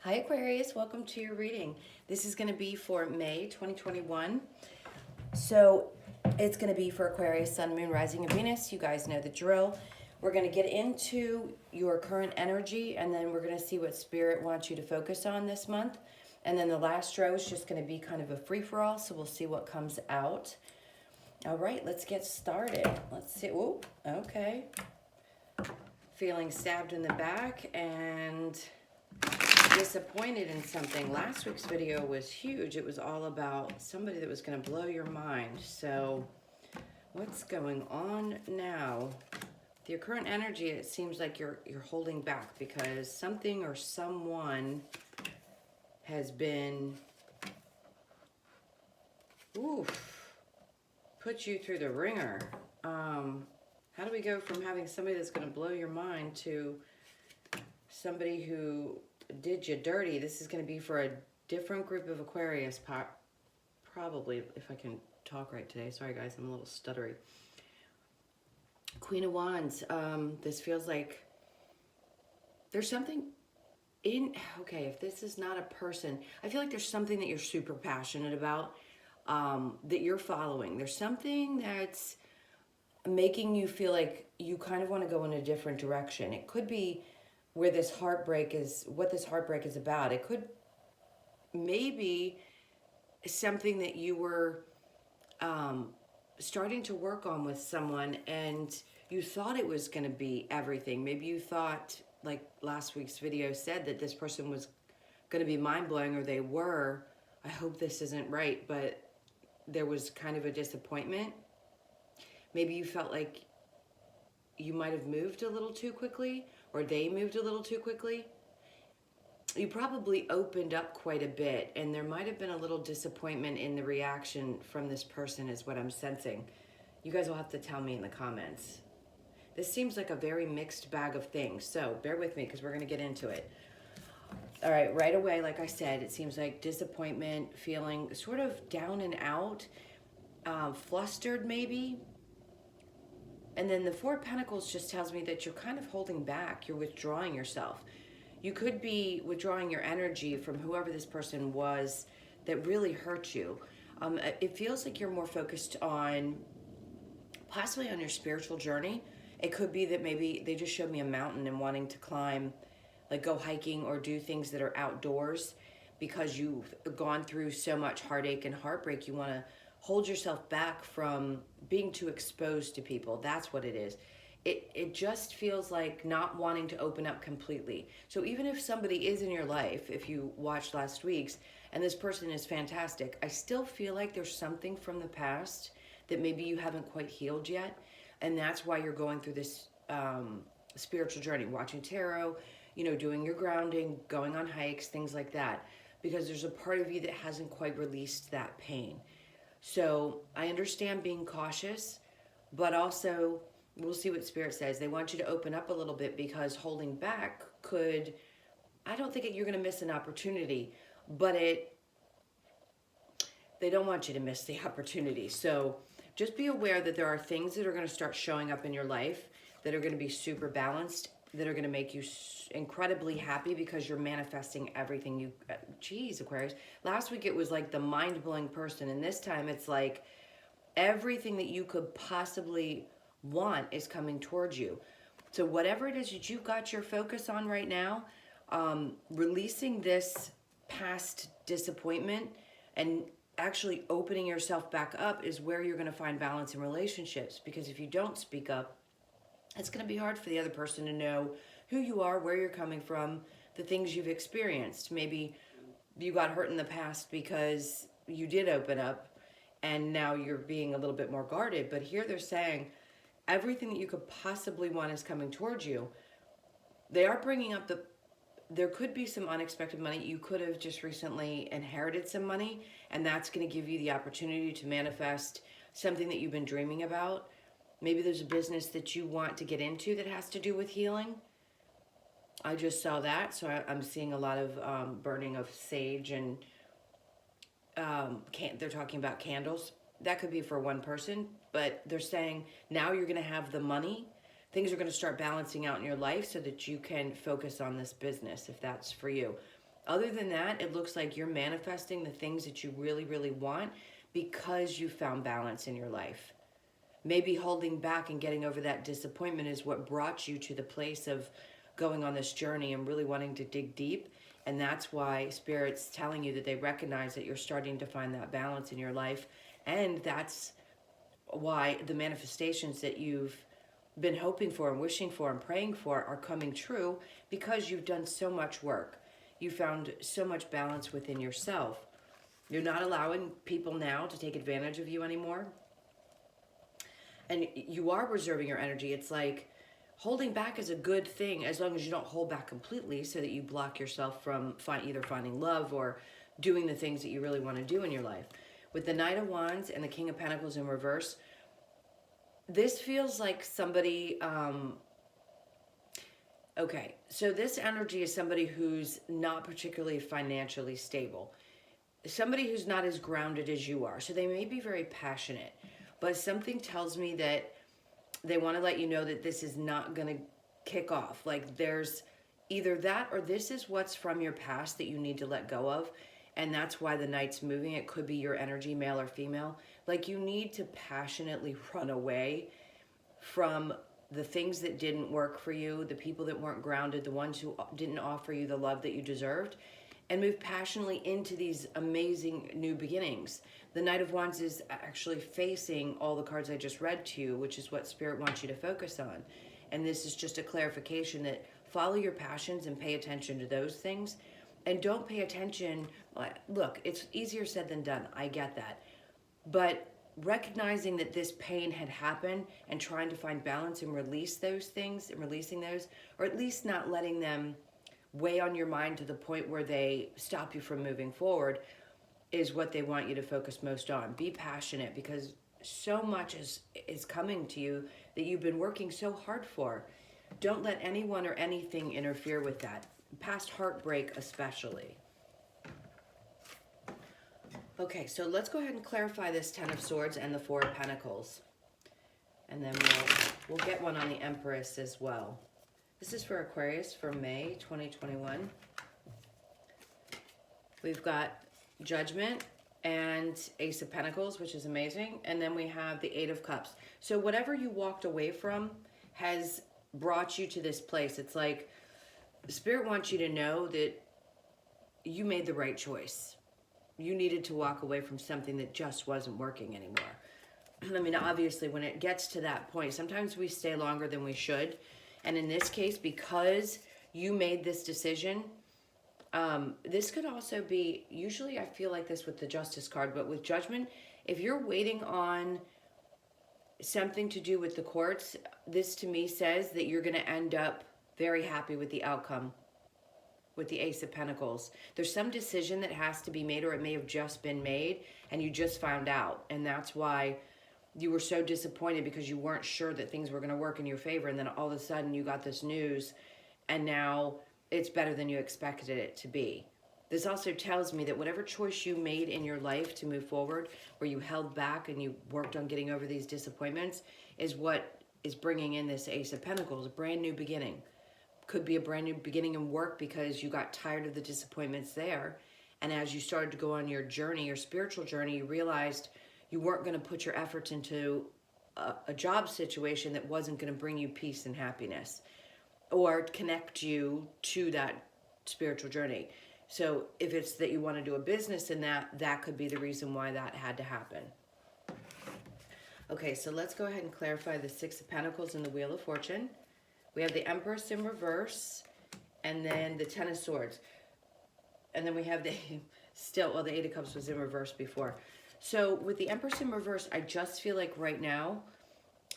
Hi Aquarius, welcome to your reading. This is going to be for May 2021. So it's going to be for Aquarius, Sun, Moon, Rising, and Venus. You guys know the drill. We're going to get into your current energy and then we're going to see what Spirit wants you to focus on this month. And then the last row is just going to be kind of a free-for-all, so we'll see what comes out. All right, let's get started. Let's see. Oh, okay. Feeling stabbed in the back and disappointed in something. Last week's video was huge. It was all about somebody that was going to blow your mind. So what's going on now? With your current energy, it seems like you're holding back because something or someone has been put you through the ringer. How do we go from having somebody that's going to blow your mind to somebody who did you dirty? This is going to be for a different group of Aquarius, probably, if I can talk right today. Sorry guys, I'm a little stuttery. Queen of Wands. This feels like there's something in, okay, if this is not a person, I feel like there's something that you're super passionate about, that you're following. There's something that's making you feel like you kind of want to go in a different direction. It could be where this heartbreak is, what this heartbreak is about. It could maybe something that you were starting to work on with someone and you thought it was going to be everything. Maybe you thought, like last week's video said, that this person was going to be mind-blowing, or they were. I hope this isn't right, but there was kind of a disappointment. Maybe you felt like you might have moved a little too quickly, or they moved a little too quickly. You probably opened up quite a bit, and there might have been a little disappointment in the reaction from this person is what I'm sensing. You guys will have to tell me in the comments. This seems like a very mixed bag of things, so bear with me because we're going to get into it. All right, right away, like I said, it seems like disappointment, feeling sort of down and out, flustered maybe. And then the Four of Pentacles just tells me that you're kind of holding back. You're withdrawing yourself. You could be withdrawing your energy from whoever this person was that really hurt you. It feels like you're more focused on, possibly on your spiritual journey. It could be that maybe they just showed me a mountain and wanting to climb, like go hiking or do things that are outdoors because you've gone through so much heartache and heartbreak. You want to hold yourself back from being too exposed to people. That's what it is. It just feels like not wanting to open up completely. So even if somebody is in your life, if you watched last week's, and this person is fantastic, I still feel like there's something from the past that maybe you haven't quite healed yet. And that's why you're going through this spiritual journey, watching tarot, you know, doing your grounding, going on hikes, things like that. Because there's a part of you that hasn't quite released that pain. So I understand being cautious, but also we'll see what Spirit says. They want you to open up a little bit because holding back could, I don't think you're going to miss an opportunity, but they don't want you to miss the opportunity. So just be aware that there are things that are going to start showing up in your life that are going to be super balanced, that are going to make you incredibly happy because you're manifesting everything you, geez, Aquarius. Last week it was like the mind-blowing person, and this time it's like everything that you could possibly want is coming towards you. So whatever it is that you've got your focus on right now, releasing this past disappointment and actually opening yourself back up is where you're going to find balance in relationships. Because if you don't speak up, it's going to be hard for the other person to know who you are, where you're coming from, the things you've experienced. Maybe you got hurt in the past because you did open up and now you're being a little bit more guarded. But here they're saying everything that you could possibly want is coming towards you. They are bringing up there could be some unexpected money. You could have just recently inherited some money, and that's going to give you the opportunity to manifest something that you've been dreaming about. Maybe there's a business that you want to get into that has to do with healing. I just saw that, so I'm seeing a lot of burning of sage, and they're talking about candles. That could be for one person, but they're saying now you're going to have the money. Things are going to start balancing out in your life so that you can focus on this business if that's for you. Other than that, it looks like you're manifesting the things that you really, really want because you found balance in your life. Maybe holding back and getting over that disappointment is what brought you to the place of going on this journey and really wanting to dig deep. And that's why Spirit's telling you that they recognize that you're starting to find that balance in your life. And that's why the manifestations that you've been hoping for and wishing for and praying for are coming true, because you've done so much work. You found so much balance within yourself. You're not allowing people now to take advantage of you anymore. And you are reserving your energy. It's like holding back is a good thing as long as you don't hold back completely so that you block yourself from either finding love or doing the things that you really want to do in your life. With the Knight of Wands and the King of Pentacles in reverse, this feels like somebody, okay, so this energy is somebody who's not particularly financially stable. Somebody who's not as grounded as you are. So they may be very passionate, but something tells me that they want to let you know that this is not going to kick off. Like there's either that or this is what's from your past that you need to let go of. And that's why the Knight's moving. It could be your energy, male or female. Like you need to passionately run away from the things that didn't work for you, the people that weren't grounded, the ones who didn't offer you the love that you deserved, and move passionately into these amazing new beginnings. The Knight of Wands is actually facing all the cards I just read to you, which is what Spirit wants you to focus on. And this is just a clarification that follow your passions and pay attention to those things. And don't pay attention, look, it's easier said than done, I get that. But recognizing that this pain had happened and trying to find balance and release those things and releasing those, or at least not letting them weigh on your mind to the point where they stop you from moving forward, is what they want you to focus most on. Be passionate, because so much is coming to you that you've been working so hard for. Don't let anyone or anything interfere with that. Past heartbreak especially. Okay, so let's go ahead and clarify this Ten of Swords and the Four of Pentacles. And then we'll get one on the Empress as well. This is for Aquarius for May 2021. We've got Judgment and Ace of Pentacles, which is amazing. And then we have the Eight of Cups. So whatever you walked away from has brought you to this place. It's like Spirit wants you to know that you made the right choice. You needed to walk away from something that just wasn't working anymore. I mean, obviously, when it gets to that point, sometimes we stay longer than we should. And in this case, because you made this decision, this could also be, usually I feel like this with the Justice card, but with Judgment, if you're waiting on something to do with the courts, this to me says that you're going to end up very happy with the outcome with the Ace of Pentacles. There's some decision that has to be made, or it may have just been made and you just found out. And that's why you were so disappointed, because you weren't sure that things were going to work in your favor. And then all of a sudden you got this news and now it's better than you expected it to be. This also tells me that whatever choice you made in your life to move forward, where you held back and you worked on getting over these disappointments, is what is bringing in this Ace of Pentacles, a brand new beginning. Could be a brand new beginning in work because you got tired of the disappointments there. And as you started to go on your journey, your spiritual journey, you realized you weren't going to put your efforts into a job situation that wasn't going to bring you peace and happiness or connect you to that spiritual journey. So if it's that you want to do a business in that could be the reason why that had to happen. Okay, so let's go ahead and clarify the Six of Pentacles and the Wheel of Fortune. We have the Empress in reverse, and then the Ten of Swords. And then we have the the Eight of Cups was in reverse before. So with the Empress in reverse, I just feel like right now,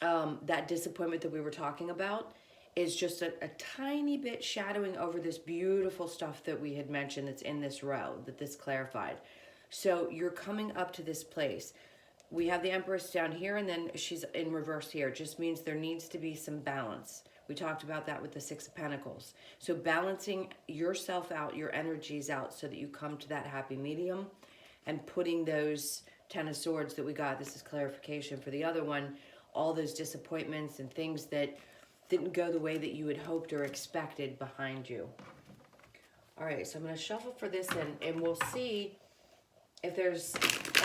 that disappointment that we were talking about is just a tiny bit shadowing over this beautiful stuff that we had mentioned that's in this row, that this clarified. So you're coming up to this place. We have the Empress down here, and then she's in reverse here. It just means there needs to be some balance. We talked about that with the Six of Pentacles. So balancing yourself out, your energies out, so that you come to that happy medium, and putting those Ten of Swords that we got, this is clarification for the other one, all those disappointments and things that didn't go the way that you had hoped or expected behind you. All right, so I'm going to shuffle for this, and we'll see if there's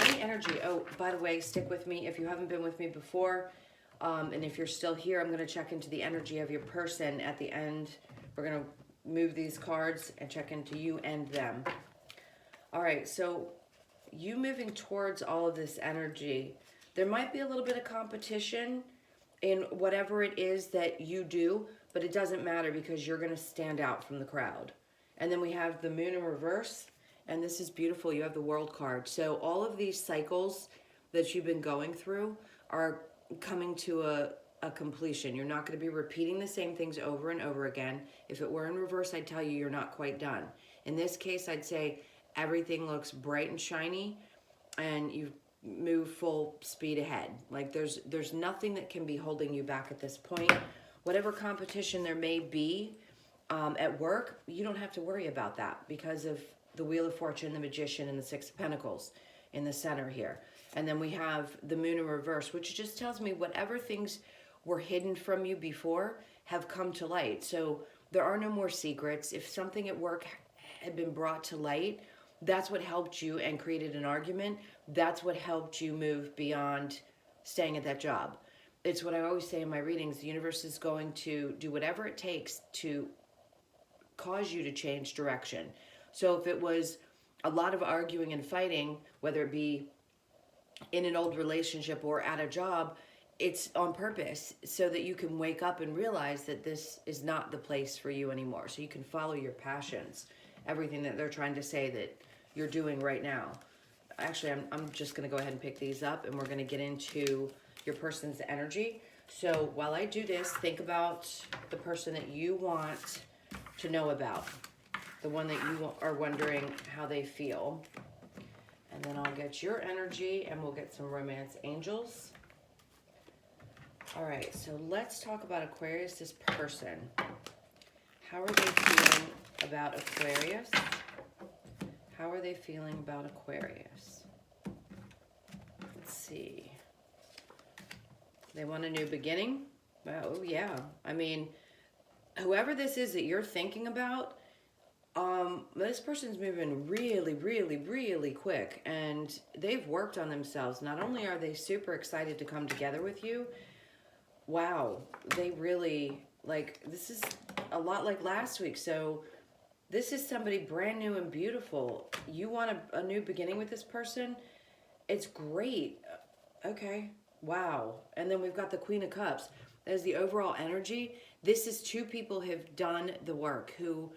any energy. Oh, by the way, stick with me if you haven't been with me before. And if you're still here, I'm going to check into the energy of your person at the end. We're going to move these cards and check into you and them. All right, so you moving towards all of this energy, there might be a little bit of competition in whatever it is that you do, but it doesn't matter because you're going to stand out from the crowd. And then we have the moon in reverse, and this is beautiful. You have the world card. So all of these cycles that you've been going through are coming to a completion. You're not going to be repeating the same things over and over again. If it were in reverse, I'd tell you you're not quite done. In this case, I'd say everything looks bright and shiny, and you move full speed ahead. Like there's nothing that can be holding you back at this point. Whatever competition there may be at work, you don't have to worry about that because of the Wheel of Fortune, the Magician, and the Six of Pentacles in the center here. And then we have the moon in reverse, which just tells me whatever things were hidden from you before have come to light. So there are no more secrets. If something at work had been brought to light, that's what helped you and created an argument. That's what helped you move beyond staying at that job. It's what I always say in my readings. The universe is going to do whatever it takes to cause you to change direction. So if it was a lot of arguing and fighting, whether it be in an old relationship or at a job, it's on purpose so that you can wake up and realize that this is not the place for you anymore. So you can follow your passions, everything that they're trying to say that you're doing right now. Actually, I'm just going to go ahead and pick these up, and we're going to get into your person's energy. So while I do this, think about the person that you want to know about, the one that you are wondering how they feel. And then I'll get your energy, and we'll get some romance angels. All right, so let's talk about Aquarius, this person. How are they feeling about Aquarius? How are they feeling about Aquarius? Let's see. They want a new beginning? Oh, yeah. I mean, whoever this is that you're thinking about, this person's moving really, really, really quick, and they've worked on themselves. Not only are they super excited to come together with you, wow, they really, like, this is a lot like last week. So this is somebody brand new and beautiful. You want a new beginning with this person? It's great. Okay, wow. And then we've got the Queen of Cups. As the overall energy, this is two people who have done the work, who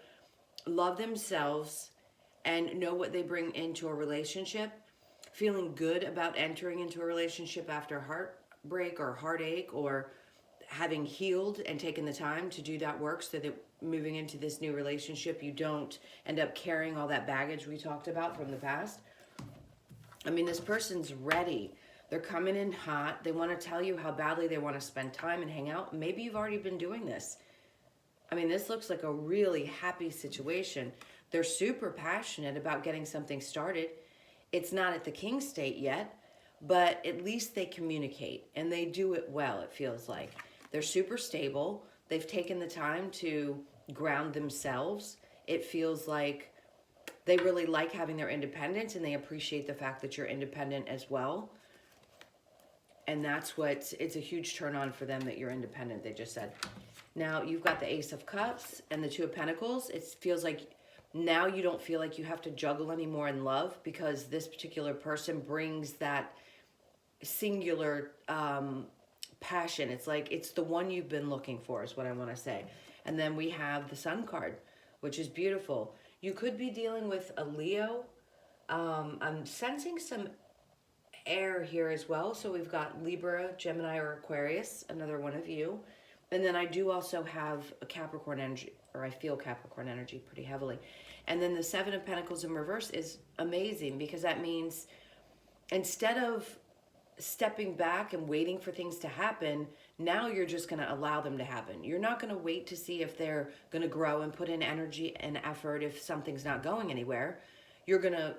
love themselves and know what they bring into a relationship, feeling good about entering into a relationship after heartbreak or heartache, or having healed and taken the time to do that work so that moving into this new relationship, you don't end up carrying all that baggage we talked about from the past. I mean, this person's ready. They're coming in hot. They want to tell you how badly they want to spend time and hang out. Maybe you've already been doing this. I mean, this looks like a really happy situation. They're super passionate about getting something started. It's not at the king state yet, but at least they communicate, and they do it well, it feels like. They're super stable. They've taken the time to ground themselves. It feels like they really like having their independence, and they appreciate the fact that you're independent as well. And that's what, it's a huge turn on for them that you're independent, they just said. Now you've got the Ace of Cups and the Two of Pentacles. It feels like now you don't feel like you have to juggle anymore in love, because this particular person brings that singular passion. It's like it's the one you've been looking for, is what I want to say. And then we have the Sun card, which is beautiful. You could be dealing with a Leo. I'm sensing some air here as well. So we've got Libra, Gemini, or Aquarius, another one of you. And then I do also have a Capricorn energy, or I feel Capricorn energy pretty heavily. And then the Seven of Pentacles in reverse is amazing, because that means instead of stepping back and waiting for things to happen, now you're just going to allow them to happen. You're not going to wait to see if they're going to grow and put in energy and effort if something's not going anywhere. You're going to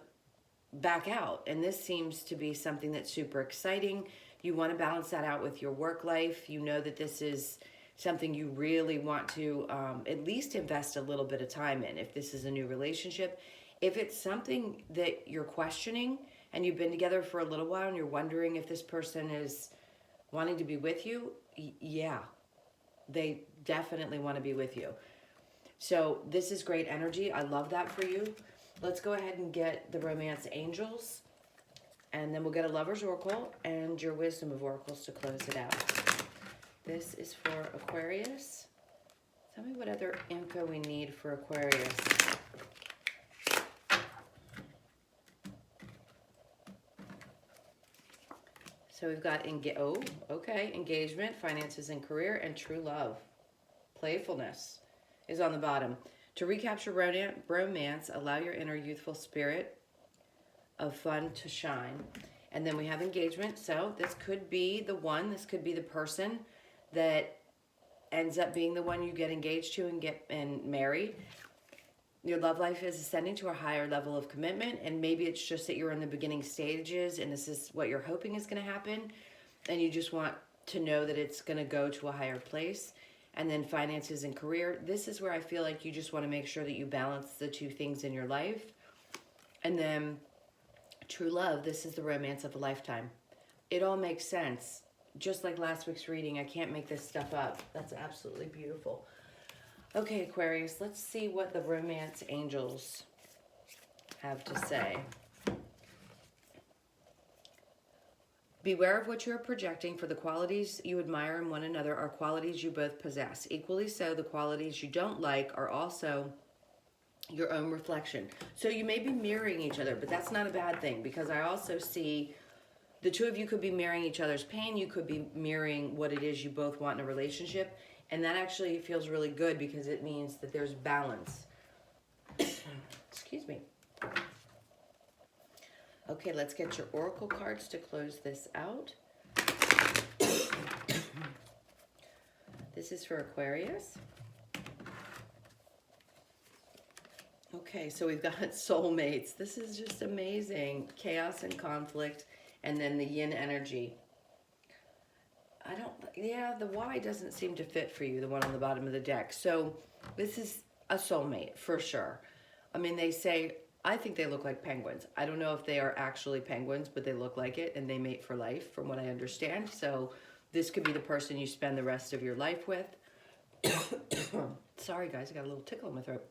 back out. And this seems to be something that's super exciting. You want to balance that out with your work life. You know that this is something you really want to at least invest a little bit of time in. If this is a new relationship, if it's something that you're questioning and you've been together for a little while and you're wondering if this person is wanting to be with you, yeah, they definitely want to be with you. So this is great energy. I love that for you. Let's go ahead and get the romance angels, and then we'll get a lover's oracle and your wisdom of oracles to close it out. This is for Aquarius. Tell me what other info we need for Aquarius. So we've got engagement, finances and career, and true love. Playfulness is on the bottom. To recapture romance, allow your inner youthful spirit of fun to shine. And then we have engagement. So this could be the one, this could be the person that ends up being the one you get engaged to and marry. Your love life is ascending to a higher level of commitment, and maybe it's just that you're in the beginning stages and this is what you're hoping is going to happen, and you just want to know that it's going to go to a higher place. And then finances and career, this is where I feel like you just want to make sure that you balance the two things in your life. And then true love, this is the romance of a lifetime. It all makes sense. Just like last week's reading, I can't make this stuff up. That's absolutely beautiful. Okay, Aquarius, let's see what the romance angels have to say. Beware of what you are projecting, for the qualities you admire in one another are qualities you both possess. Equally so, the qualities you don't like are also your own reflection. So you may be mirroring each other, but that's not a bad thing, because I also see the two of you could be mirroring each other's pain. You could be mirroring what it is you both want in a relationship. And that actually feels really good because it means that there's balance. Excuse me. Okay, let's get your oracle cards to close this out. This is for Aquarius. Okay, so we've got soulmates. This is just amazing. Chaos and conflict, and then the yin energy. The Y doesn't seem to fit for you, the one on the bottom of the deck. So this is a soulmate for sure. I mean, they say, I think they look like penguins. I don't know if they are actually penguins, but they look like it, and they mate for life from what I understand. So this could be the person you spend the rest of your life with. Sorry guys, I got a little tickle in my throat.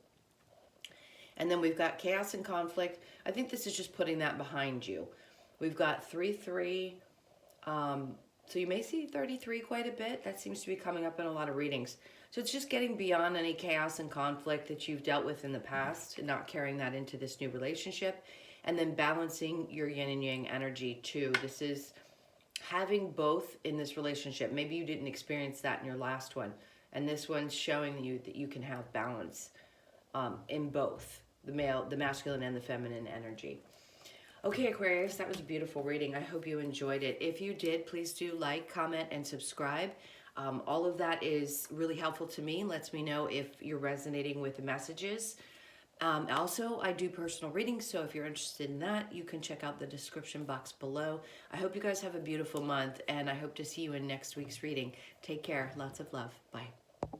And then we've got chaos and conflict. I think this is just putting that behind you. We've got 3-3. So you may see 33 quite a bit. That seems to be coming up in a lot of readings. So it's just getting beyond any chaos and conflict that you've dealt with in the past and not carrying that into this new relationship. And then balancing your yin and yang energy too. This is having both in this relationship. Maybe you didn't experience that in your last one. And this one's showing you that you can have balance in both the masculine and the feminine energy. Okay, Aquarius, that was a beautiful reading. I hope you enjoyed it. If you did, please do like, comment, and subscribe. All of that is really helpful to me. Lets me know if you're resonating with the messages. Also, I do personal readings, so if you're interested in that, you can check out the description box below. I hope you guys have a beautiful month, and I hope to see you in next week's reading. Take care. Lots of love. Bye.